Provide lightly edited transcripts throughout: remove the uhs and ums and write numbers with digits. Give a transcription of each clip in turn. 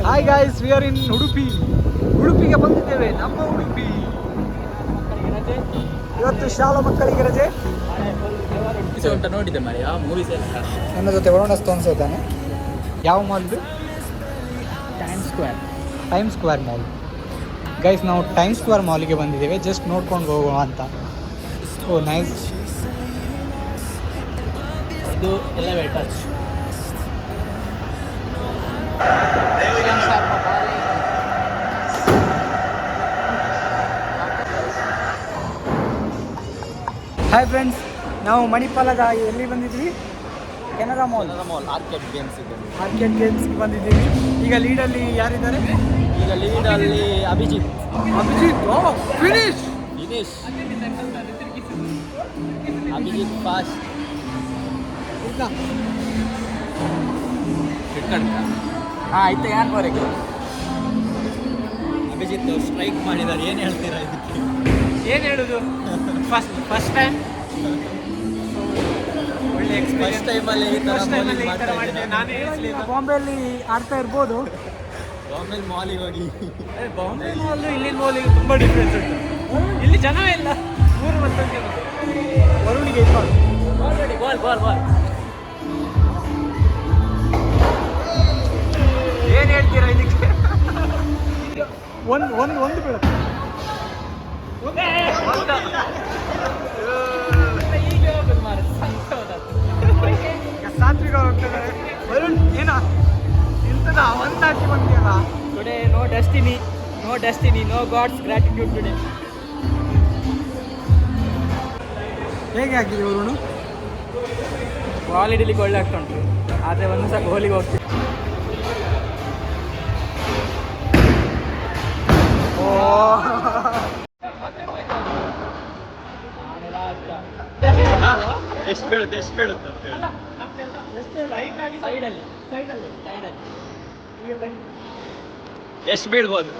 Hi guys, we are ಇನ್ ಉಡುಪಿ. ಉಡುಪಿಗೆ ಬಂದಿದ್ದೇವೆ, ನಮ್ಮ ಉಡುಪಿ. ಇವತ್ತು ಶಾಲಾ ಮಕ್ಕಳಿಗೆ ರಜೆ ಅಂತ ನೋಡಿದೆ ಮರಿ ಯಾವ ಮೂವೀಸ್ ಎಲ್ಲ. ನನ್ನ ಜೊತೆ ವರುಣ ಸ್ಟೋನ್ಸ್ ಇದ್ದಾನೆ. ಯಾವ ಮಾಲ್ದು? Time square mall. ಗೈಸ್, ನಾವು ಟೈಮ್ ಸ್ಕ್ವೇರ್ ಮಾಲಿಗೆ ಬಂದಿದ್ದೇವೆ, ಜಸ್ಟ್ ನೋಡ್ಕೊಂಡು ಹೋಗೋಣ ಅಂತ. Oh nice. ಇದು ಎಲಿವೇಟರ್. ಹಾಯ್ ಫ್ರೆಂಡ್ಸ್, ನಾವು ಮಣಿಪಾಲದ ಎಲ್ಲಿ ಬಂದಿದ್ವಿ? ಕೆನರಾ ಮಾಲ್. ಆರ್ಕೇಡ್ ಗೇಮ್ಸ್ ಇದೆ. ಆರ್ಕೇಡ್ ಗೇಮ್ಸ್ಗೆ ಬಂದಿದ್ದೀವಿ. ಈಗ ಲೀಡಲ್ಲಿ ಯಾರಿದ್ದಾರೆ? ಈಗ ಲೀಡಲ್ಲಿ Abhijit. Oh finish. Abhijit fast. ಆಯ್ತು, ಯಾರು ಬರೋಕ್ಕೆ? ಅಭಿಜಿತ್ ಸ್ಟ್ರೈಕ್ ಮಾಡಿದ್ದಾರೆ. ಏನು ಹೇಳ್ತೀರಾ ಇದಕ್ಕೆ? ಏನು ಹೇಳುದು? ಫಸ್ಟ್ ಟೈಮ್ ಒಳ್ಳೆ ಫಸ್ಟ್ ಟೈಮಲ್ಲಿ ಈ ಥರ ನಾನೇ ಬಾಂಬೆಯಲ್ಲಿ ಆಡ್ತಾ ಇರ್ಬೋದು. ಬಾಂಬೆಲಿ ಮಾಲಿಗೆ ಹೋಗಿ. ಬಾಂಬೆ ಮಾಲು ಇಲ್ಲಿನ ಮಾಲಿಗೆ ತುಂಬ ಡಿಫ್ರೆನ್ಸ್ ಉಂಟು. ಇಲ್ಲಿ ಜನ ಇಲ್ಲ. 3 ಮತ್ತೊಂದು ವರುಣಿಗೆ ಇದು ಆಲ್ರೆಡಿ ಬಾಲ್ ಏನು ಹೇಳ್ತೀರಾ ಇದಕ್ಕೆ? ಒಂದು ಬೀಳುತ್ತೆ. ಸಾತ್ವಿಕ ಹೋಗ್ತಿದ್ದಾರೆ. ವರುಣ್ ಏನ ಇಂಥದ ಒಂದು ಹಾಕಿ ಬಂದಿಯಲ್ಲ. Today no destiny, no gods gratitude today. ಹೇಗೆ ಆಗಿದೆ ವರುಣ್? ಬಾಲ್ ಹಿಡಿಲಿಕ್ಕೆ ಒಳ್ಳೆ ಆಗ್ತಾ ಉಂಟು, ಆದರೆ ಒಂದು ಸಲ ಗೋಲಿಗೆ ಹೋಗ್ತೀವಿ. ಎಷ್ಟು ಬೀಳುತ್ತೆ? ಎಷ್ಟು ಬೀಳ್ಬೋದು?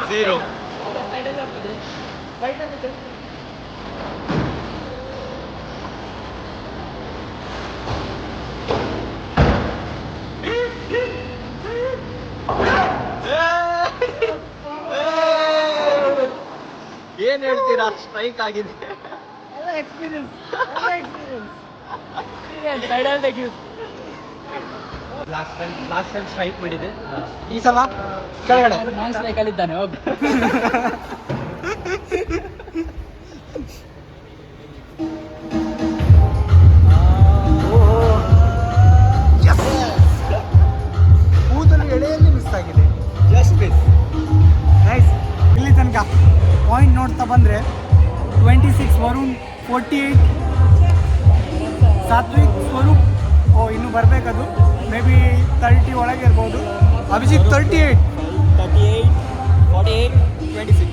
ಝೀರೋ. ಏನು ಹೇಳ್ತೀರಾ? ಸ್ಟ್ರೈಕ್ ಆಗಿದೆ. ಎಕ್ಸ್ಪೀರಿಯನ್ಸ್. ಲಾಸ್ಟ್ ಟೈಮ್ ಸ್ಟ್ರೈಕ್ ಮಾಡಿದೆ, ಈ ಸಲ ಕೆಳಗಡೆ ನಾನ್ ಸ್ಟ್ರೈಕ್ ಅಲ್ಲಿದ್ದಾನೆ. ಹೋಗಿ ಕೂದಲು ಎಳೆಯಲ್ಲಿ ಮಿಸ್ ಆಗಿದೆ. Just miss. ನೈಸ್. ಇಲ್ಲಿ ತನಕ ಪಾಯಿಂಟ್ ನೋಡ್ತಾ ಬಂದರೆ 26 ವರುಣ್, 48 ಸಾತ್ವಿಕ್, ಸ್ವರೂಪ್. ಇನ್ನು ಬರಬೇಕದು. ಮೇ ಬಿ 30 ಒಳಗೆ ಇರ್ಬೋದು. ಅಭಿಜಿತ್ 38, 48, 26.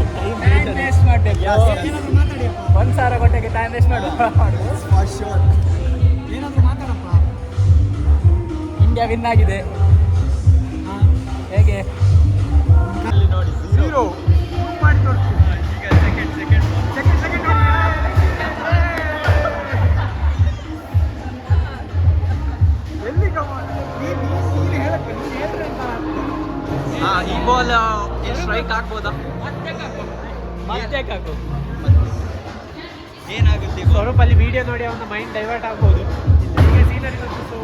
ಟೈಮ್ ವೇಸ್ಟ್ ಮಾಡಬೇಕು. ಏನಾದರೂ ಮಾತಾಡಿಯಪ್ಪ. 1,000 ಕೊಟ್ಟಕ್ಕೆ ಟೈಮ್ ವೇಸ್ಟ್ ಮಾಡು. For sure. ಏನಾದರೂ ಮಾತಾಡಪ್ಪ. ಇಂಡಿಯಾ ವಿನ್ ಆಗಿದೆ. ಹೇಗೆ? ಅಲ್ಲಿ ನೋಡಿ, ಝೀರೋ ಮಾಡಿ ತೋರಿಸ್ತೀನಿ. ಈಗ ಸೆಕೆಂಡ್ ಎಲ್ಲಿ ನೀನು ಹೇಳಕ್ಕೆ ಈ ಬಾಲ್ ಸ್ಟ್ರೈಕ್ ಆಗ್ಬೋದಾ? ಮತ್ತೆ ಹಾಕು. ಏನಾಗುತ್ತೆ? ಸ್ವರೂಪ್ ಅಲ್ಲಿ ವಿಡಿಯೋ ನೋಡಿ ಅವನ ಮೈಂಡ್ ಡೈವರ್ಟ್ ಆಗ್ಬೋದು. ಈಗ ಸೀನರಿ ಬಂತು.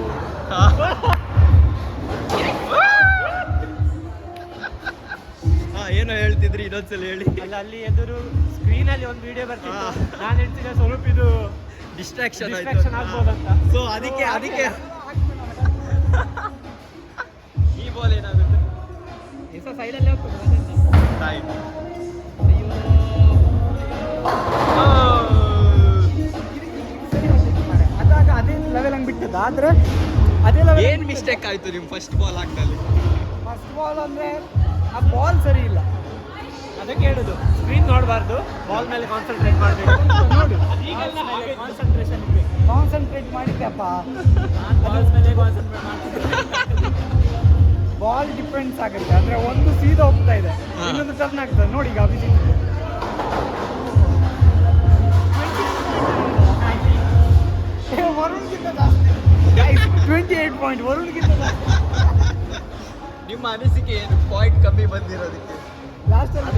ಏನೋ ಹೇಳ್ತಿದ್ರಿ, ಇನ್ನೊಂದ್ಸಲ ಹೇಳಿ. ಅಲ್ಲ, ಅಲ್ಲಿ ಎದುರು ಸ್ಕ್ರೀನ್ ಅಲ್ಲಿ ಒಂದು ವಿಡಿಯೋ ಬರ್ತಿತ್ತು. ನಾನು ಹೇಳ್ತಿದ್ದೆ ಸ್ವರೂಪ್ ಇದು ಡಿಸ್ಟ್ರಾಕ್ಷನ್ ಆಗ್ಬೋದಂತ. ಸೊ ಅದಕ್ಕೆ ಈ ಬಾಲ್ ಏನಾಗುತ್ತೆ? ಸೈಡಲ್ಲೇ ಹೋಗ್ತದೆ. ಅದಾಗ ಅದೇ ಲೆವೆಲ್ ಹಂಗೆ ಬಿಟ್ಟದ. ಆದ್ರೆ ಅದೇ ಲೆವೆಲ್ ಏನು ಮಿಸ್ಟೇಕ್ ಆಯ್ತು ನಿಮ್ಮ ಫಸ್ಟ್ ಬಾಲ್ ಹಾಕ್ದಲ್ಲಿ? ಫಸ್ಟ್ ಬಾಲ್ ಅಂದರೆ ಆ ಬಾಲ್ ಸರಿ ಇಲ್ಲ, ಅದಕ್ಕೆ ಹೇಳುದು. ಸ್ಕ್ರೀನ್ ನೋಡಬಾರ್ದು, ಬಾಲ್ ಮೇಲೆ ಕಾನ್ಸಂಟ್ರೇಟ್ ಮಾಡಬೇಕು. ನೋಡು, ಕಾನ್ಸಂಟ್ರೇಟ್ ಮಾಡಿದ್ದೆಪ್ಪ. ಬಾಲ್ ಮೇಲೆ ಕಾನ್ಸಂಟ್ರೇಟ್ ಮಾಡ್ತಿದ್ದೆ. ಬಾಲ್ ಡಿಪೆಂಡ್ಸ್ ಆಗುತ್ತೆ. ಅಂದ್ರೆ ಒಂದು ಸೀದಾ ಹೋಗ್ತಾ ಇದೆ, ಇನ್ನೊಂದು ಟರ್ನ್ ಆಗ್ತದೆ. ನೋಡಿ ಈಗ ಅಭಿಜಿತ್ ವರುಣ್ಗಿಂತ ಜಾಸ್ತಿ 28 ಪಾಯಿಂಟ್ ವರುಣ್ಗಿಂತ ಜಾಸ್ತಿ. ನಿಮ್ಮ ಅನಿಸಿಕೆ ಏನು ಪಾಯಿಂಟ್ ಕಮ್ಮಿ ಬಂದಿರೋದಕ್ಕೆ? ಲಾಸ್ಟಲ್ಲಿ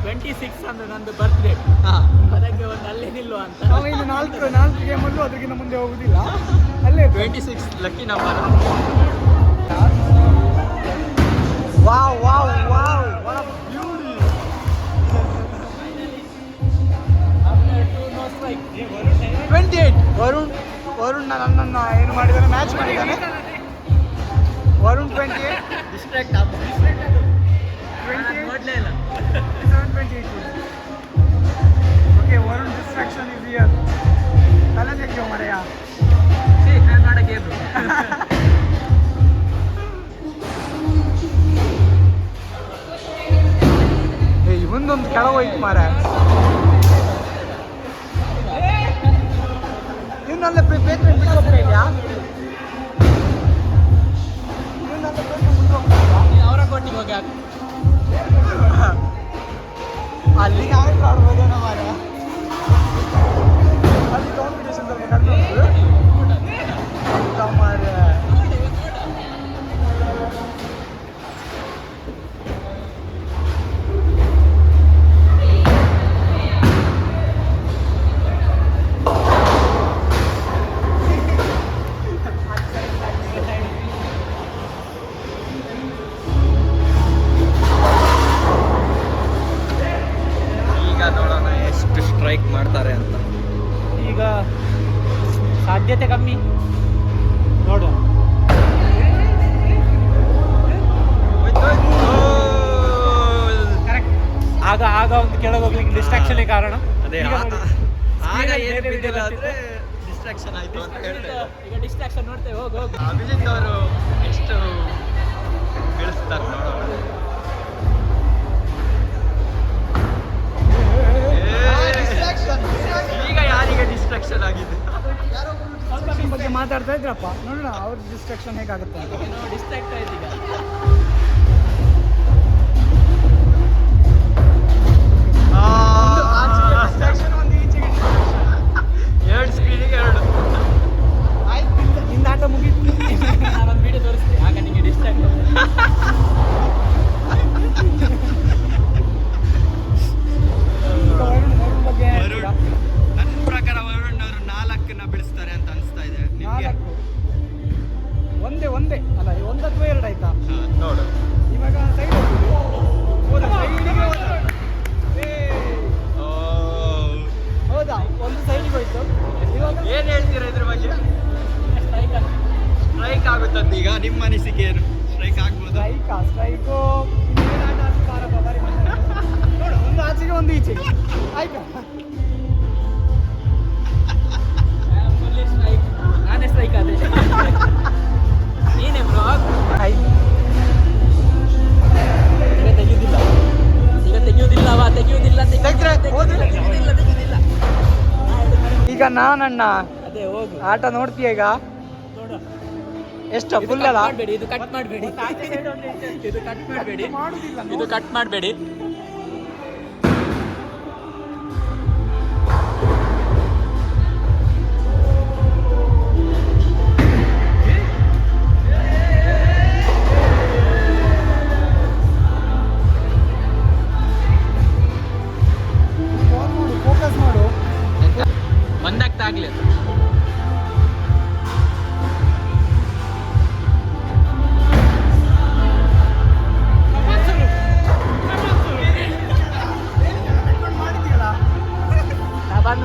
26 ಅಂದ್ರೆ ನಂದು ಬರ್ತ್ಡೇ, ಹಾಂ, ಅದಕ್ಕೆ ಒಂದು ಅಲ್ಲೇ ನಿಲ್ಲುವ ಅಂತ. ನಾವು ಇನ್ನು ನಾಲ್ಕು ಗೇಮಲ್ಲೂ ಅದಕ್ಕಿಂತ ಮುಂದೆ ಹೋಗುದಿಲ್ಲ, ಅಲ್ಲೇ 26 lucky number. Wow wow wow what a beauty. After 2 no strike. 28. Varun ನನ್ನನ್ನು ಏನು ಮಾಡಿದ್ದಾನೆ, ಮ್ಯಾಚ್ ಮಾಡಿದ್ದಾನೆ. ವರುಣ್ 28 ಡಿಸ್ಟ್ರಾಕ್ಟ್ ಆಗ 28 ನೋಡ್ಲೇ ಇಲ್ಲ. 28. Okay, Varun distraction is here. ತಲೆ ತೆಗಿಯೋ ಮರೆಯ. ನಾನು ಮಾಡೋ ಗೇಮ್. ಇವೊಂದೊಂದು ಕೆಳ ಹೋಯ್ತು ಮಾರ. ಇನ್ನೊಂದು ಪೇಸ್ಮೆಂಟ್ ಬಿಟ್ಟು ಹೋಗ್ತಾ ಇದೆಯಾ? ಇನ್ನೊಂದು ಪೇಸ್ಮೆಂಟ್ ಬಿಟ್ಟು ಹೋಗ್ತಾ ಇದೆಯಾ? ಅವರ ಕೊಟ್ಟಿಗೆ ಹೋಗಿ ಹಾಕು. ಅಲ್ಲಿ ಯಾರು ಆಡ್ಬೋದೇನೋ ಮಾರ. ಅಲ್ಲಿ ಕಾಂಪಿಟೇಷನ್ ಸ್ವಲ್ಪ ಕಡಿಮೆ ಉಂಟು ಮಾರ. ಈಗ ನೋಡೋಣ ಎಷ್ಟು ಸ್ಟ್ರೈಕ್ ಮಾಡ್ತಾರೆ ಅಂತ. ಈಗ ಸಾಧ್ಯತೆ ಕಮ್ಮಿ ನೋಡು. ಆಗ ಒಂದು ಕೆಳಗೆ ಹೋಗ್ಲಿಕ್ಕೆ ಡಿಸ್ಟ್ರಾಕ್ಷನ್ ಕಾರಣ. ಅದೇ ಈಗ ನೋಡಿ, ಆಗ screen ಏನು ಬೇರೆ ಬಿದ್ದಿಲ್ಲ ಬೇರೆ ಅಂದ್ರೆ ಡಿಸ್ಟ್ರಾಕ್ಷನ್ ಆಯ್ತು ಅಂತ ಹೇಳ್ತಾರೆ. ಈಗ ಡಿಸ್ಟ್ರಾಕ್ಷನ್ ನೋಡ್ತೇವೆ. ಹೋಗು. ಅಭಿಜಿತ್ ಅವರು ಎಷ್ಟು ಬೆಳೆಸ್ತಾರೆ ನೋಡೋಣ. ಈಗ ಯಾರಿಗೆ ಡಿಸ್ಟ್ರಾಕ್ಷನ್ ಆಗಿದೆ? ಡಿಸ್ಟ್ರಾಕ್ಷನ್ ಬಗ್ಗೆ ಮಾತಾಡ್ತಾ ಇದ್ರಪ್ಪ, ನೋಡೋಣ ಅವ್ರ ಡಿಸ್ಟ್ರಾಕ್ಷನ್ ಹೇಗಾಗುತ್ತೆ ಅಂತ. ಡಿಸ್ಟ್ರಾಕ್ಟ್ ಆಯ್ತು ಈಗ. ಎರಡು ಸ್ಕ್ರೀನಿಗೆ ಎರಡು. ಆಯ್ತು, ನಿಂದ ಆಟ ಮುಗೀತು. ನಾನೊಂದು ವಿಡಿಯೋ ತೋರಿಸ್ತೀನಿ, ಆಗ ನಿಮಗೆ ಡಿಸ್ಟ್ರಾಕ್ಟ್ ವರುಣ್ ಬಗ್ಗೆ ಏನ್ ಹೇಳ್ತೀರಾ? ನನ್ನ ಪ್ರಕಾರ ವರುಣ್ ಅವರು 4ನ್ನ ಬೆಳೆಸ್ತಾರೆ ಅಂತ ಅನಿಸ್ತಾ ಇದೆ. ನಿಮಗೆ? 4 ಒಂದೇ ಅಲ್ಲ, 1 ಅಥವಾ 2 ಆಯ್ತಾ? ನೋಡು. ಇವಾಗ ಸೈಡ್ ಹೋಗುದು. ಹೌದಾ, ಒಂದು ಸೈಡಿಗೆ ಹೋಯ್ತು. ಇವಾಗ ಏನ್ ಹೇಳ್ತೀರಾ ಇದ್ರ ಬಗ್ಗೆ? ಸ್ಟ್ರೈಕ್ ಆಗುತ್ತಂತ ಈಗ. ನಿಮ್ಮ ಅನಿಸಿಕೆ ಏನು? ಸ್ಟ್ರೈಕ್ ಆಗ್ಬೋದು? ಸ್ಟ್ರೈಕು ಇನ್ನೇನು ಆಟ ಆಡ್ತಾರಪ್ಪ, ಬಾರಿ ಮಾತಾಡ್ತಾರೆ. ನೋಡು, ಒಂದು ಆಚೆಗೆ ಒಂದು ಈಚೆಗೆ ಆಯ್ತಾ? ನಾನೇ ಸ್ಟ್ರೈಕ್ ಆದೆ. ನೀನೇ ಬ್ರೋ. ಆಯ್ತು, ಈಗ ತೆಗೆಯುವುದಿಲ್ಲ. ಈಗ ನಾನಣ್ಣ ಅದೇ ಹೋಗು. ಆಟ ನೋಡ್ತೀಯ ಈಗ? ನೋಡು. ಎಷ್ಟು ಫುಲ್ ಅಲ್ಲ? ಇದು ಕಟ್ ಮಾಡಬೇಡಿ. ಇದು ಕಟ್ ಮಾಡಬೇಡಿ. ಮಾಡುದಿಲ್ಲ, ಇದು ಕಟ್ ಮಾಡಬೇಡಿ. ಫೋಕಸ್ ಮಾಡು. ಒಂದಾಗ್ತಾಗ್ಲಿ.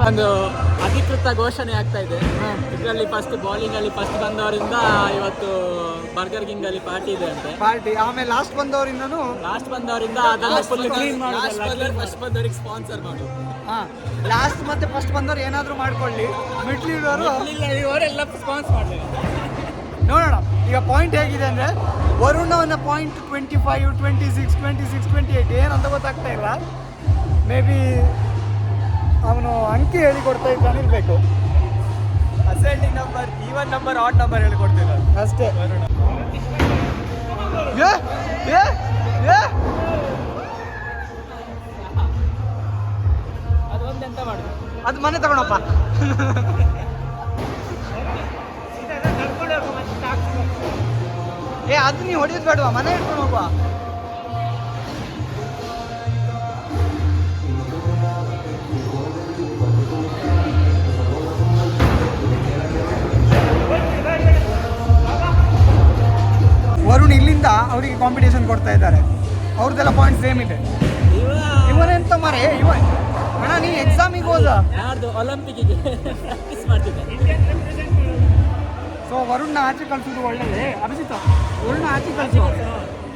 ಒಂದು ಅಧಿಕೃತ ಘೋಷಣೆ ಆಗ್ತಾ ಇದೆ. ಇದರಲ್ಲಿ ಫಸ್ಟ್ ಬೌಲಿಂಗ್ ಅಲ್ಲಿ ಫಸ್ಟ್ ಬಂದವರಿಂದ ಇವತ್ತು ಬರ್ಗರ್ ಕಿಂಗ್ ಅಲ್ಲಿ ಪಾರ್ಟಿ ಇದೆ ಅಂತೆ. ಪಾರ್ಟಿ ಆಮೇಲೆ ಲಾಸ್ಟ್ ಬಂದವರಿಂದನು ಲಾಸ್ಟ್ ಬಂದವರಿಂದ ಅದನ್ನ ಫುಲ್ ಕ್ಲೀನ್ ಮಾಡೋದಲ್ಲ. ಫಸ್ಟ್ ಬಂದವರಿಗೆ ಸ್ಪಾನ್ಸರ್ ಮಾಡು. ಲಾಸ್ಟ್ ಮತ್ತೆ ಫಸ್ಟ್ ಬಂದವ್ರು ಏನಾದ್ರು ಮಾಡ್ಕೊಳ್ಳಿ. ಮಿಡ್ಲ್ ಇರೋರು ಇವರೆಲ್ಲ ಸ್ಪಾನ್ಸ್ ಮಾಡಲಿ. ನೋಡೋಣ ಈಗ ಪಾಯಿಂಟ್ ಹೇಗಿದೆ ಅಂದ್ರೆ ವರುಣ್ ಅವನ ಪಾಯಿಂಟ್ 25, 26, 26, 28 ಏನಂತ ಗೊತ್ತಾಗ್ತಾ ಇಲ್ಲ. ಮೇ ಬಿ ಅವನು ಅಂಕಿ ಹೇಳಿ ಕೊಡ್ತಾ ಇದ್ದಾನೆ ಇರಬೇಕು. Ascending number, even number, odd number ಹೇಳ್ಕೊಡ್ತಿಲ್ಲ ಅಷ್ಟೇ. ಏ ಏ ಏ ಅದು ಒಂದೆಂತ ಮಾಡುದು ಅದು ಮನೆ ತಗೊಳಪ್ಪ. ಏ ಅದು ನೀವು ಹೊಡೆಯೋದು ಬೇಡವಾ, ಮನೆ ಇಟ್ಕೊಂಡು ಹೋಗುವ. ವರುಣ್ ಇಲ್ಲಿಂದ ಅವರಿಗೆ ಕಾಂಪಿಟೇಷನ್ ಕೊಡ್ತಾ ಇದ್ದಾರೆ, ಅವ್ರದ್ದೆಲ್ಲ ಪಾಯಿಂಟ್ ಸೇಮ್ ಇದೆ. ಇವನೆಂತ ಮರೆ ಇವ ಅಣ್ಣ, ನೀ ಎಕ್ಸಾಮಿಗೆ ಹೋದ. ಯಾರ್ದು ಒಲಿಂಪಿಕ್ಕಿಗೆ ಪ್ರಾಕ್ಟೀಸ್ ಮಾಡ್ತಿದ್ದೆ. ಸೊ ವರುಣ್ನ ಆಚೆ ಕಳ್ಸೋದು ಒಳ್ಳೆಯದೇ. ಅಭಿಜಿತ್ ವರುಣ್ನ ಆಚೆ ಕಳಿಸು,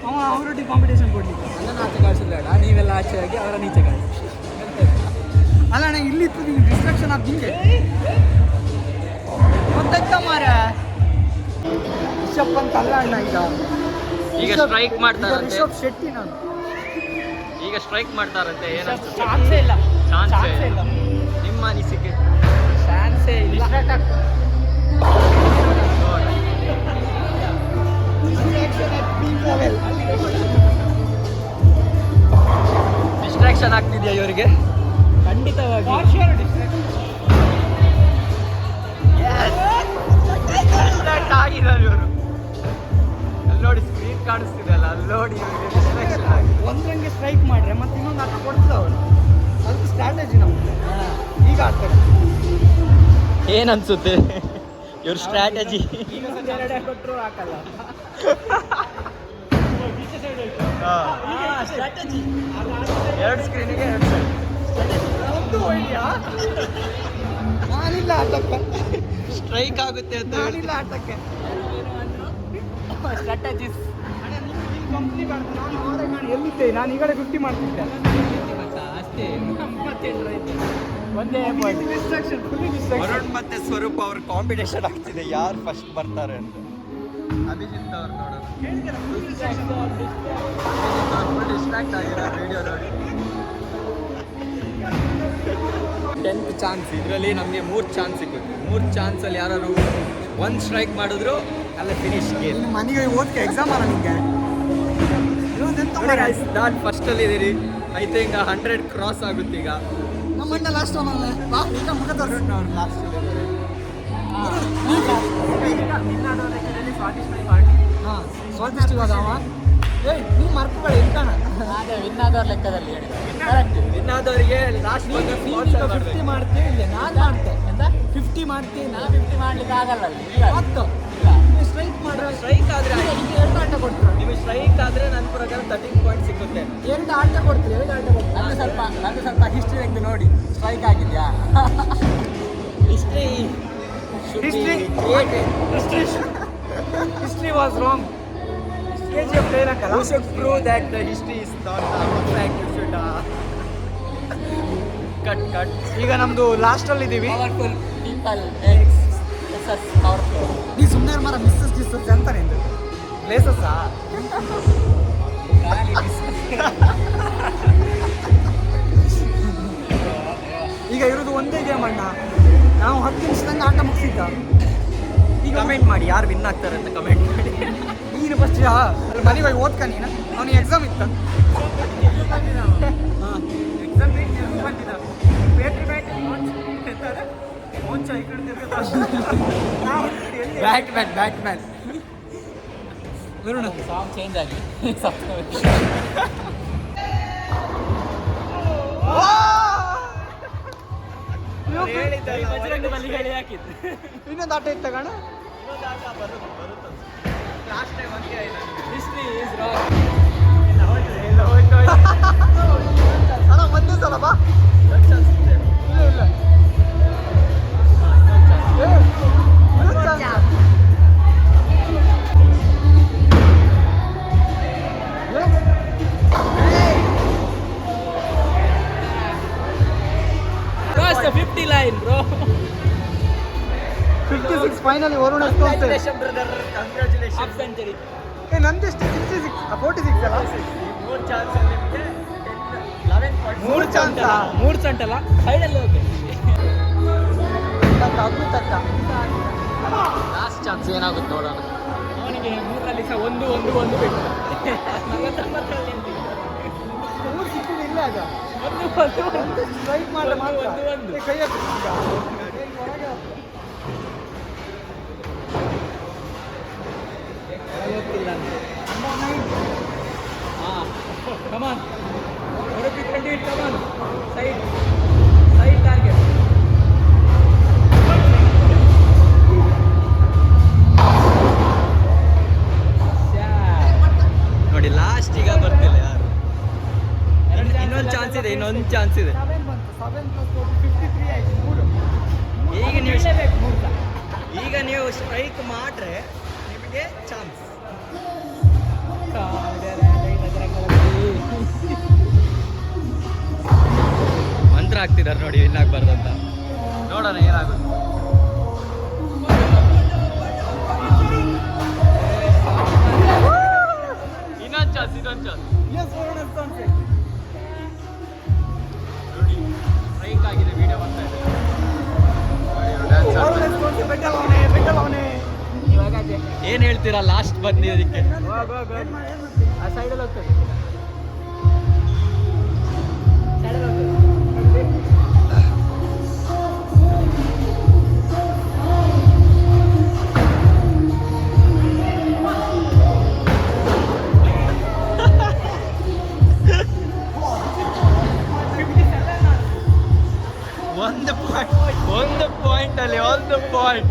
ಅವ ಅವರೊಟ್ಟಿಗೆ ಕಾಂಪಿಟೇಷನ್ ಕೊಡ್ಲಿಕ್ಕೆ. ನನ್ನನ್ನು ಆಚೆ ಕಳಿಸಿದ್ಬೇಡ, ನೀವೆಲ್ಲ ಆಚೆ ಆಗಿ ಅವರ ನೀಚೆ ಕಳಿಸಿ. ಅಲ್ಲ ಅಣ್ಣ, ಇಲ್ಲಿತ್ತು ನಿಂಗೆ ಡಿಸ್ಟ್ರಾಕ್ಷನ್ ಆಗಿ ಹಿಂಗೆ ಗೊತ್ತಾಯ್ತಾ ಮಾರ. ರಿಷಬ್ ಅಂತ ಅಲ್ಲ ಅಣ್ಣ, ಈಗ ಸ್ಟ್ರೈಕ್ ಮಾಡ್ತಾರಂತೆ. ರಿಷಬ್ ಶೆಟ್ಟಿ ನಾನು. ಈಗ ಸ್ಟ್ರೈಕ್ ಮಾಡ್ತಾರಂತೆ. ಏನಂತ ಚಾನ್ಸೇ ಇಲ್ಲ, ಚಾನ್ಸೇ ಇಲ್ಲ. ನಿಮ್ಮ ಅನಿಸಿಕೆ? ಚಾನ್ಸೇ ಇಲ್ಲ. ಡಿಸ್ಟ್ರಾಕ್ಷನ್ ಆಗ್ತಿದೆಯಾ ಇವರಿಗೆ? ಖಂಡಿತವಾಗಿ ಆಗಿದ್ದಾರೆ ಇವರು. ಅಲ್ಲಿ ನೋಡಿ ಸ್ಕ್ರೀನ್ ಕಾಣಿಸ್ತಿದೆ ಅಲ್ಲ, ಅಲ್ಲಿ ನೋಡಿ ಇವರಿಗೆ ಡಿಸ್ಟ್ರಾಕ್ಷನ್ ಆಗಿದೆ. ಒಂದ್ರಂಗೆ ಸ್ಟ್ರೈಕ್ ಮಾಡ್ರೆ ಮತ್ತೆ ಇನ್ನೊಂದು ಆಟ ಕೊಡ್ತದೆ ಅವರು. ಅದಕ್ಕೆ ಸ್ಟ್ರಾಟಜಿ ನಮ್ಗೆ ಈಗ ಆಡ್ತಾರೆ. ಏನನ್ಸುತ್ತೆ ಇವ್ರ ಸ್ಟ್ರಾಟಜಿ? ಕೊಟ್ಟರು ಹಾಕಲ್ಲ. ಸ್ಟ್ರಾಟಜಿ ಎರಡು ಸ್ಕ್ರೀನಿಗೆ ಎರಡು ಸೈಡ್. ಒಂದು ಒಳ್ಳೆಯಾ? ನಾನಿಲ್ಲ ಆಟಕ್ಕೆ, ಸ್ಟ್ರೈಕ್ ಆಗುತ್ತೆ ಅಂತ ನಾನಿಲ್ಲ ಆಟಕ್ಕೆ. ಸ್ಟ್ರಾಟಜಿಸ್ ಕಂಪ್ನಿ ಬೇಡ, ನಾನು ಆರ್ಡರ್ ಮಾಡಿ ಎಲ್ಲಿದ್ದೆ, ನಾನು ಈಗಲೇ 50 ಮಾಡ್ತಿದ್ದೆ ಅಷ್ಟೇ. ಒಂದೇ point. Distraction, fully distraction. Varun ಮತ್ತೆ ಸ್ವರೂಪ್ ಅವ್ರ ಕಾಂಪಿಟೇಷನ್ ಆಗ್ತಿದೆ, ಯಾರು ಫಸ್ಟ್ ಬರ್ತಾರೆ ಅಂತ. ಅಭಿಜಿತ್ ಅವ್ರು ನೋಡೋದು ಫುಲ್ ಡಿಸ್ಟ್ರಾಕ್ಟ್ ಆಗಿದ್ದಾರೆ ವಿಡಿಯೋ ನೋಡಿ. 10th chance. ಇದರಲ್ಲಿ ನಮಗೆ 3 ಚಾನ್ಸ್ ಸಿಗುತ್ತೆ. 3 ಚಾನ್ಸಲ್ಲಿ ಯಾರು ಒಂದು ಸ್ಟ್ರೈಕ್ ಮಾಡಿದ್ರು ಅಲ್ಲೇ ಫಿನಿಶ್ ಗೇಮ್. ಇನ್ನು ಮನೆಗೆ ಓದ್ಕೆ ಎಕ್ಸಾಮ್ ಅಲ್ಲ ನಿಂಗೆ. ಇದೊಂದೆಂತ ಮರ. ನಾನು ಫಸ್ಟಲ್ಲಿ ಇದ್ದೀರಿ. ಐ ಥಿಂಕ್ 100 ಕ್ರಾಸ್ ಆಗುತ್ತೆ ಈಗ. ನಮ್ಮಣ್ಣ ಲಾಸ್ಟ್ ಅವನಲ್ಲ, ಬಾ ಈಗ ಮುಖ ತೋರಿಸ್. ಲಾಸ್ಟಲ್ಲಿ ಇದ್ದಾರೆ. ಹಾಂ ಸ್ವಾದಿಷ್ಟ ಇವಾಗ ಅವ. ಏಯ್ ನೀ ಮರ್ಕೊಳ್ಳಿ ಇಲ್ಕಾಣ. ಅದೇ ವಿನ್ ಆದವ್ರ ಲೆಕ್ಕದಲ್ಲಿ ಹೇಳಿ. ಕರೆಕ್ಟ್. ಇನ್ನಾದವರಿಗೆ ಲಾಸ್ಟ್ ಬಂದು 50 ಮಾಡ್ತೀವಿ, ಇಲ್ಲ ನಾನು ಮಾಡ್ತೆ ಎಂತ 50 ಮಾಡ್ತೀನಿ. ನಾ 50 ಮಾಡ್ಲಿಕ್ಕೆ ಆಗಲ್ಲ ಅಲ್ಲಿ. ಹತ್ತು ಇಲ್ಲ. ನೀವು ಸ್ಟ್ರೈಕ್ ಮಾಡ್ರೆ ಸ್ಟ್ರೈಕ್ ಆದರೆ ಎರಡು ಆಟ ಕೊಡ್ತೀರ. ನಿಮಗೆ ಸ್ಟ್ರೈಕ್ ಆದರೆ ನನ್ನ ಪ್ರಕಾರ 13 ಪಾಯಿಂಟ್ ಸಿಗುತ್ತೆ. ಎರಡು ಆಟ ಕೊಡ್ತೀರಿ, ಎರಡು ಆಟ ಕೊಡ್ತೀರಿ. ನಂದು ಸ್ವಲ್ಪ ಹಿಸ್ಟ್ರಿ ತೆಗೆದು ನೋಡಿ, ಸ್ಟ್ರೈಕ್ ಆಗಿದ್ಯಾ? History history was wrong. KGF ಹೇಳಕ್ಕಲ್ಲ. You should prove that the history is not perfect. You should cut. ಈಗ ನಮ್ದು ಲಾಸ್ಟಲ್ಲಿ ಇದ್ದೀವಿ. Powerful people makes success powerful. ನೀ ಸುಮ್ಮನೆ ಮರ ಮಿಸ್ಸಸ್ ಅಂತ ನಿಂದು ಪ್ಲೇಸಸ್ಸಾ? ಈಗ ಇರೋದು ಒಂದೇ ಗೇಮ್ ಅಣ್ಣ. ನಾವು 10 ನಿಮಿಷದಂಗೆ ಆಟ ಮುಗಿಸಿದ್ದ. ಈಗ ಕಮೆಂಟ್ ಮಾಡಿ ಯಾರು ವಿನ್ ಆಗ್ತಾರೆ ಅಂತ ಕಮೆಂಟ್ ಮಾಡಿ. ನೀನು ಫಸ್ಟ್ ಅಲ್ಲಿ ಮನೆಗೆ ಹೋಗಿ ಓದ್ಕ ನೀನು. ಅವನಿಗೆ ಎಕ್ಸಾಮ್ ಇತ್ತ. ಎಕ್ಸಾಮ್ ಬಂದಿದ್ದ. ಬ್ಯಾಟ್ಮ್ಯಾನ್ ವರುಣ ಸಾಂಗ್ ಚೇಂಜ್ ಆಗಿ ಬಜರಂಗ ಬಲಿ ಹೇಳಿ ಹಾಕಿದ್ದು. ಇನ್ನೊಂದು ಆಟ ಇತ್ತ ಕಣ. ಲಾಸ್ಟ್ ಟೈಮ್ ಹಂಗೆ ಹಿಸ್ಟ್ರಿ ಇಸ್ ರಾಂಗ್. ಅಣ್ಣ ಒಂದೇ ಸಲ ಬಾ. ಇಲ್ಲ Cross the 50 line, bro. 56 finally Varuna ಎಷ್ಟು Congratulations brother, congratulations. Half century. ನಂದೆಷ್ಟು 66 46 ಅಲ್ಲ. 3 ಚಾನ್ಸ್ ಅಲ್ಲಿ ನಿಮಗೆ 11 ಪಾಯಿಂಟ್ಸ್. 3 ಚಾನ್ಸ್. 3 ಚಂಟ್ ಅಲ್ಲ, ಸೈಡಲ್ಲಿ ಹೋಗಿ. ಲಾಸ್ಟ್ ಚಾನ್ಸ್ ಏನಾಗುತ್ತೆ ನೋಡೋಣ. ಅವನಿಗೆ 3ರಲ್ಲಿ ಸಹ ಒಂದು ಬಿಟ್ಟು. ಮೂರು ಸಿಕ್ಕಿದೆ ಇಲ್ಲ ಆಗ ಸ್ಟ್ರೈಕ್ ಮಾಡಿ ಮಾತ್ರ ಕೈ ಹಾಕಿದ ಹೊರಗೆ ಗೊತ್ತಿಲ್ಲ ಹಾಂ ಕಮಾನ್ ಹೊರಗೆ ಕಂಡು ಕಮಾನ್ ಸೈಡ್ ಸೈಡ್ ಟಾರ್ಗೆಟ್ ನೋಡಿ ಲಾಸ್ಟ್ ಈಗ ಬರ್ತಿಲ್ಲ ಯಾರು ಇನ್ನೊಂದು ಚಾನ್ಸ್ ಇದೆ ಇನ್ನೊಂದು ಚಾನ್ಸ್ ಇದೆ 7 ಬಂತು 7 + 53 ಆಯ್ತು ಮೂರು ಈಗ ನೀವು ಈಗ ನೀವು ಸ್ಟ್ರೈಕ್ ಮಾಡ್ರೆ ನಿಮಗೆ ಚಾನ್ಸ್ ಮಂತ್ರ ಆಗ್ತಿದ್ದಾರೆ ನೋಡಿ ವಿನ್ ಆಗ್ಬಾರ್ದಂತ ನೋಡೋಣ ಏನಾಗುತ್ತೆ ಇನ್ನೊಂದು ಚಾನ್ಸ್ ಎಸ್ ವರ್ಣ ಸಂತೆ ನೋಡಿ ಸ್ಟ್ರೈಕ್ ಆಗಿದೆ ವಿಡಿಯೋ ಬರ್ತಾ ಇದೆ ಬೆಟ್ಟವನೇ ಇವಾಗ ಏನು ಹೇಳ್ತೀರಾ ಲಾಸ್ಟ್ ಬಂದಿದ್ದಕ್ಕೆ ಆ ಸೈಡಲ್ಲಿ ಹೋಗ್ತದೆ ಒಂದು ಪಾಯಿಂಟ್ ಅಲ್ಲಿ ಒಂದು ಪಾಯಿಂಟ್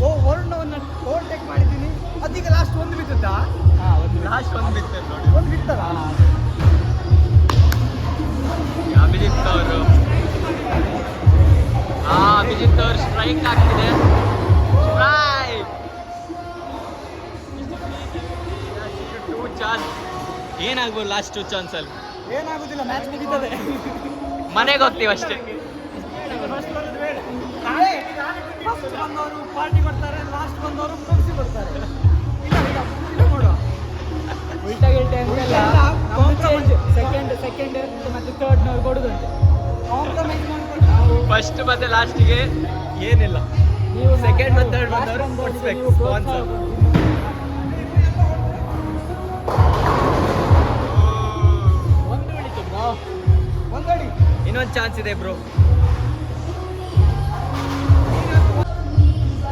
ಓ ವರ್ಣವನ್ನು ಓವರ್ಟೇಕ್ ಮಾಡಿದ್ದೀನಿ ಅದೀಗ ಲಾಸ್ಟ್ ಒಂದು ಬಿದ್ದದ್ದಾ ಲಾಸ್ಟ್ ಒಂದು ಬಿತ್ತು ನೋಡಿ ಒಂದು ಬಿತ್ತಲ್ಲ ಅಭಿಜಿತ್ ಅವರು ಅಭಿಜಿತ್ ಅವರು ಸ್ಟ್ರೈಕ್ ಆಗ್ತಿದೆ ಸ್ಟ್ರೈಕ್ ಟೂ ಚಾನ್ಸ್ ಏನಾಗ್ಬೋದು ಲಾಸ್ಟ್ ಟೂ ಚಾನ್ಸ್ ಅಲ್ಲಿ ಏನಾಗುದಿಲ್ಲ ಮ್ಯಾಚ್ ಮುಗಿತದೆ ಮನೆಗೆ ಹೋಗ್ತೀವಿ ಅಷ್ಟೇ ನಾಳೆ ಫಸ್ಟ್ ಬಂದವರು ಪಾರ್ಟಿ ಕೊಡ್ತಾರೆ ಲಾಸ್ಟ್ ಬಂದವರು ಪ್ರೊಡ್ಯೂಸಿ ಕೊಡ್ತಾರೆ ಇಲ್ಲ ಇಲ್ಲ ಇಲ್ಲ ನೋಡುವ ಉಲ್ಟಾ ಗಿಲ್ಟೆ ಅಂತೆಲ್ಲ ಸೆಕೆಂಡ್ ಮತ್ತೆ ಥರ್ಡ್ನವ್ರು ಕೊಡುದುಂಟು ಕಾಂಪ್ರಮೈಸ್ ಮಾಡ್ಕೊಂಡು ಫಸ್ಟ್ ಮತ್ತೆ ಲಾಸ್ಟಿಗೆ ಏನಿಲ್ಲ ನೀವು ಸೆಕೆಂಡ್ ಮತ್ತು ಥರ್ಡ್ ಬಂದವರು ಕೊಡಿಸ್ಬೇಕು ಸ್ಪಾನ್ಸರ್ ಒಂದು ಉಳಿತು ಬ್ರೋ ಒಂದಡಿ ಇನ್ನೊಂದು ಚಾನ್ಸ್ ಇದೆ ಬ್ರೋ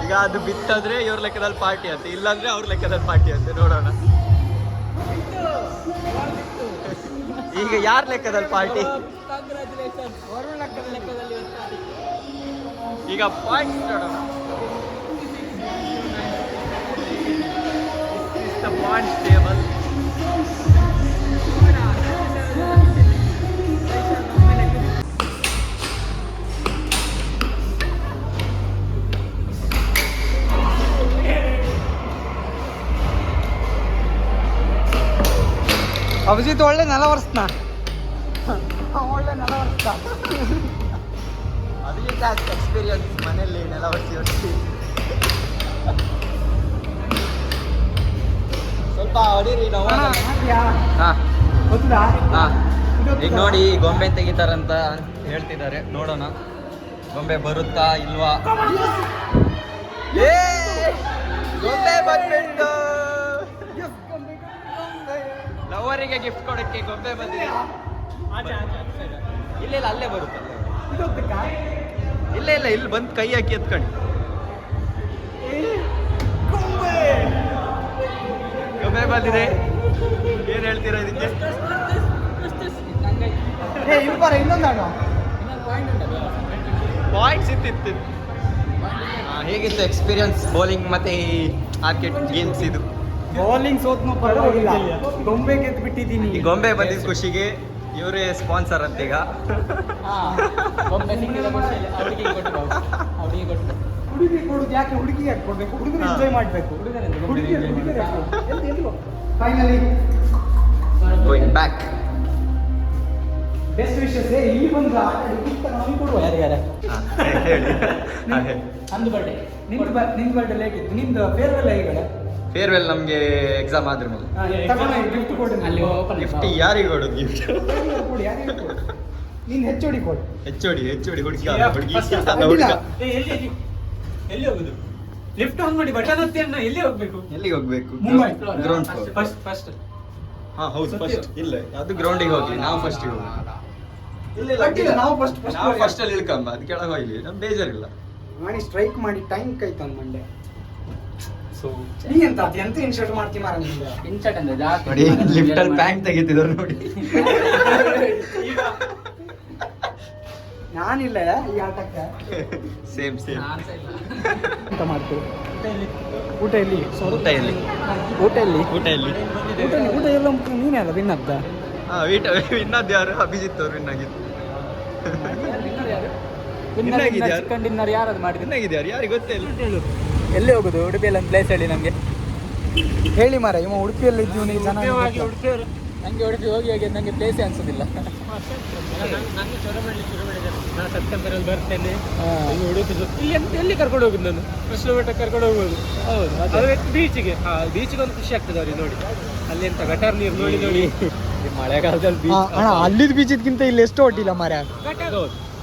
ಈಗ ಅದು ಬಿತ್ತಂದ್ರೆ ಇವ್ರ ಲೆಕ್ಕದಲ್ಲಿ ಪಾರ್ಟಿ ಅಂತೆ ಇಲ್ಲಾಂದ್ರೆ ಅವ್ರ ಲೆಕ್ಕದಲ್ಲಿ ಪಾರ್ಟಿ ಅಂತೆ ನೋಡೋಣ ಈಗ ಯಾರ ಲೆಕ್ಕದಲ್ಲಿ ಪಾರ್ಟಿ ಕಂಗ್ರ್ಯಾಚುಲೇಷನ್ ವರುಣ್ ಲೆಕ್ಕದಲ್ಲಿ ಈಗ ಪಾಯಿಂಟ್ಸ್ ನೋಡೋಣ ಪಾಯಿಂಟ್ಸ್ ಟೇಬಲ್ ಅಭಿಜಿತ್ ಒಳ್ಳೆ ನೆಲ ಒರೆಸ್ನ ಒಳ್ಳೆ ನೆಲ ಒರೆಸ್ತಾ ಅಭಿಜಿತ್ ಎಕ್ಸ್ಪೀರಿಯನ್ಸ್ ಮನೆಯಲ್ಲಿ ನೆಲ ಒರೆಸಿ ಸ್ವಲ್ಪ ಹೊಡೀರಿ ನಾವು ಹಾಂ ಗೊತ್ತಿಲ್ಲ ಹಾಂ ಈಗ ನೋಡಿ ಗೊಂಬೆ ತೆಗಿತಾರಂತ ಹೇಳ್ತಿದ್ದಾರೆ ನೋಡೋಣ ಗೊಂಬೆ ಬರುತ್ತಾ ಇಲ್ವಾ ಗೊಂಬೆ ಬಂದ್ಬಿಟ್ಟು ಲವರಿಗೆ ಗಿಫ್ಟ್ ಕೊಡಕ್ಕೆ ಗೊಂಬೆ ಬಂದಿದೆ ಇಲ್ಲ ಇಲ್ಲ ಅಲ್ಲೇ ಬರುತ್ತೆ ಇಲ್ಲ ಇಲ್ಲ ಇಲ್ಲಿ ಬಂದು ಕೈ ಹಾಕಿ ಎತ್ಕೊಂಡು ಗೊಂಬೆ ಬಂದಿದೆ ಏನ್ ಹೇಳ್ತೀರಾ ಇದಕ್ಕೆ ಇನ್ನೊಂದು ಆಡು ಪಾಯಿಂಟ್ಸ್ ಇತ್ತಿತ್ತು ಹೇಗಿತ್ತು ಎಕ್ಸ್ಪೀರಿಯನ್ಸ್ ಬೌಲಿಂಗ್ ಮತ್ತೆ ಈ ಆರ್ಕೆಟ್ ಗೇಮ್ಸ್ ಇದು ಬೌಲಿಂಗ್ ಸೋತ್ನು ಪರವಾಗಿಲ್ಲ ಗೊಂಬೆ ಗೆದ್ದು ಬಿಟ್ಟಿದ್ದೀನಿ ಈ ಗೊಂಬೆ ಬಂದಿದ್ದ ಖುಷಿಗೆ ಇವರೇ ಸ್ಪಾನ್ಸರ್ ಅಂತ ಈಗ ಒಮ್ಮೆ ಸಿಕ್ಕಿದ ಖುಷಿ ಅವರಿಗೆ ಕೊಟ್ಟು ಹುಡುಗಿ ಕೊಡುದು ಯಾಕೆ ಹುಡುಗಿಗೆ ಯಾಕೆ ಕೊಡ್ಬೇಕು ಹುಡುಗರು ಎಂಜಾಯ್ ಮಾಡಬೇಕು finally going back best wishes ಇಲ್ಲಿ ಬಂದ ಕೊಡುವ ಹೇಳಿ ಅಂದು ಬರ್ಡೇ ನಿಂದು ಬರ್ಡೇ ಲೇಟ್ ಇತ್ತು ನಿಂದು ಫೇರ್ವೆಲ್ ಹೇಗೆ ಫೇರ್ವೆಲ್ ನಮಗೆ ಎಕ್ಸಾಮ್ ಆದ್ರ ಮೇಲೆ ಗಿಫ್ಟ್ ಕೊಡು ಅಲ್ಲಿ ಓಪನ್ ಗಿಫ್ಟ್ ಯಾರಿಗೆ ಕೊಡೋದು ಗಿಫ್ಟ್ ಕೊಡಿ ಯಾರಿಗೆ ಕೊಡು ನೀನು ಹೆಚ್ಚೋಡಿ ಕೊಡು ಹೆಚ್ಚೋಡಿ ಹುಡುಗಿ ಹುಡುಗಿ ಅಡ್ಡಿಲ್ಲ. ಎಲ್ಲಿ ಹೋಗುದು ಲಿಫ್ಟ್ ಆನ್ ಮಾಡಿ ಬಟನ್ ಒತ್ತಿ ಅಣ್ಣ. ಎಲ್ಲಿ ಹೋಗ್ಬೇಕು? ಎಲ್ಲಿಗೆ ಹೋಗ್ಬೇಕು? ಮುಂಬೈ. Ground floor. ಫಸ್ಟ್ ಹಾ ಹೌದು, ಫಸ್ಟ್ ಇಲ್ಲ ಅದು ಗ್ರೌಂಡಿಗೆ ಹೋಗಿ ನಾವು ಫಸ್ಟಿಗೆ ಹೋಗಿ. ಇಲ್ಲ ಅಡ್ಡಿಲ್ಲ, ನಾವು ಫಸ್ಟ್ ನಾವು ಫಸ್ಟ್ ಅಲ್ಲಿ ಇಳ್ಕಂಬ, ಅದು ಕೆಳಗೆ ಹೋಗ್ಲಿ, ನಮ್ಗೆ ಬೇಜಾರಿಲ್ಲ. ಮಾಡಿ ಸ್ಟ್ರೈಕ್ ಮಾಡಿ ಟೈಮ್ ಕೈತಂದು ಮಂಡೆ. ಸೊ ನೀ ಎಂತ ಇನ್ಶರ್ಟ್ ಮಾಡ್ತಿ ಮಾರ ನಿಮ್ಗೆ? ಇನ್ಸರ್ಟ್ ಅಂದ್ರೆ ಜಾಸ್ತಿ ನೋಡಿ ಲಿಫ್ಟ್ ಅಲ್ಲಿ ಪ್ಯಾಂಟ್ ತೆಗಿತಿದ್ರು ನೋಡಿ. ನಾನಿಲ್ಲ ಈ ಆಟಕ್ಕೆ. ಸೇಮ್ ಅಂತ ಮಾಡ್ತೀವಿ. ಊಟ ಎಲ್ಲಿ? ಊಟ ಎಲ್ಲಿ? ಊಟ ಎಲ್ಲಿ? ಊಟ ಎಲ್ಲಿ? ಊಟ ಎಲ್ಲ ನೀನೇ ಅಲ್ಲ ವಿನ್ನದ್ದ? ಹಾ ಇನ್ನೊಂದು ಯಾರು? ಅಭಿಜಿತ್ ಅವ್ರು ವಿನ್ನಾಗಿತ್ತು. ಚಿಕನ್ ಡಿನ್ನರ್ ಯಾರದು ಮಾಡಿದ್ರು? ವಿನ್ನಾಗಿದ್ಯಾರು ಯಾರಿಗೆ ಗೊತ್ತೇ ಇಲ್ಲ. ಎಲ್ಲಿ ಹೋಗುದು? ಉಡುಪಿಯಲ್ಲಿ ಒಂದು ಪ್ಲೇಸ್ ಹೇಳಿ ನಮಗೆ. ಹೇಳಿ ಮಾರ, ಇವ ಉಡುಪಿಯಲ್ಲಿ ಇದ್ದೀವಿ ನೀವು ಜನ. ನಂಗೆ ಉಡುಪಿ ಹೋಗಿ ಹೋಗಿ ನನಗೆ ಪ್ಲೇಸೇ ಅನ್ಸೋದಿಲ್ಲ. ನಾನು ಸೆಪ್ಟೆಂಬರಲ್ಲಿ ಬರ್ತೇನೆ. ಉಡುಪಿ ಇಲ್ಲಿ ಎಂತ ಎಲ್ಲಿ ಕರ್ಕೊಂಡು ಹೋಗುದು? ನಾನು ಕೃಷ್ಣ ಮಠಕ್ಕೆ ಕರ್ಕೊಂಡು ಹೋಗ್ಬೋದು. ಹೌದು, ಅದು ಬೀಚಿಗೆ. ಬೀಚಿಗೆ ಒಂದು ಖುಷಿ ಆಗ್ತದೆ ಅವ್ರಿಗೆ ನೋಡಿ. ಅಲ್ಲಿ ಎಂತ ಗಟಾರ್ ನೀರು ನೋಡಿ ನೋಡಿ. ಮಳೆಗಾಲದಲ್ಲಿ ಬೀಚ್ ಅಣ್ಣ, ಅಲ್ಲಿದ್ ಬೀಚಿದ್ಕಿಂತ ಇಲ್ಲಿ ಎಷ್ಟು ಒಟ್ಟಿಲ್ಲ ಮಾರ. ಗಟಾರ್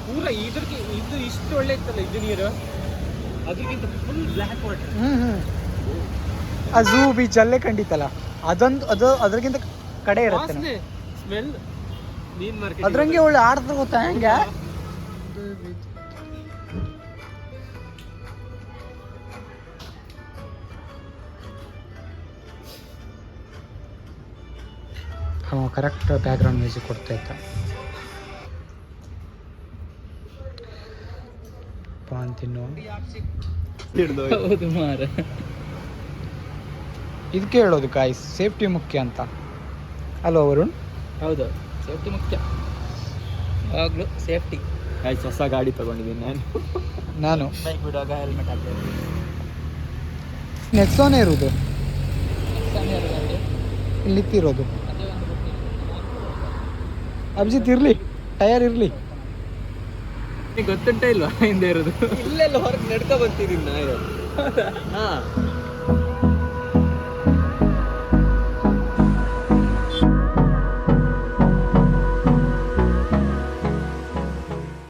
ಪೂರ ಇದಕ್ಕೆ ಇದು ಇಷ್ಟು ಒಳ್ಳೆ ಇತ್ತಲ್ಲ ಇದು ನೀರು, ಅದಕ್ಕಿಂತ ಫುಲ್ ಬ್ಲ್ಯಾಕ್ ವಾಟರ್. ಆ ಝೂ ಬೀಚ್ ಅಲ್ಲೇ ಖಂಡಿತಲ್ಲ, ಅದು ಅದ್ರಕ್ಕಿಂತ ಕಡೆ ಇರುತ್ತೆ. ಸ್ಮೆಲ್ ಮೀನ್ ಮಾರ್ಕೆಟ್ ಅದ್ರಂಗೆ ಒಳ್ಳೆ ಆಡ್ತಾರೆ ಗೊತ್ತಾ ಹೆಂಗ. ಕರೆಕ್ಟ್ ಬ್ಯಾಕ್ಗ್ರೌಂಡ್ ಮ್ಯೂಸಿಕ್ ಕೊಡ್ತಾ ಇತ್ತ. ಪಾನ್ ತಿನ್ನು. ಹೌದು ಮಾರ, ಇದಕ್ಕೆ ಹೇಳೋದು ಗಾಯ್ಸ್, ಸೇಫ್ಟಿ ಮುಖ್ಯ ಅಂತ ಅಲ್ವಾ ವರುಣ್? ಹೌದು, ಸೇಫ್ಟಿ ಮುಖ್ಯ. ಯಾವಾಗಲೂ ಸೇಫ್ಟಿ. ಹೊಸ ಗಾಡಿ ತಗೊಂಡಿದ್ದೀನಿ ನಾನು. ಬೈಕ್ ಬಿಡುವಾಗ ಹೆಲ್ಮೆಟ್ ಹಾಕ್ತೇನೆ. ನೆಕ್ಸೋನೇ ಇರೋದು ಇಲ್ಲಿ ನಿಂತಿರೋದು. ಅಭಿಜಿತ್ ಇರ್ಲಿ, ಟಯರ್ ಇರ್ಲಿ. ಗೊತ್ತುಂಟ ಇಲ್ವಾ ಹಿಂದೆ ಇರೋದು? ಇಲ್ಲೆಲ್ಲ ಹೊರಗೆ ನಡ್ಕೊ ಬರ್ತಿದ್ದೀನಿ ನಾ. ಹಾ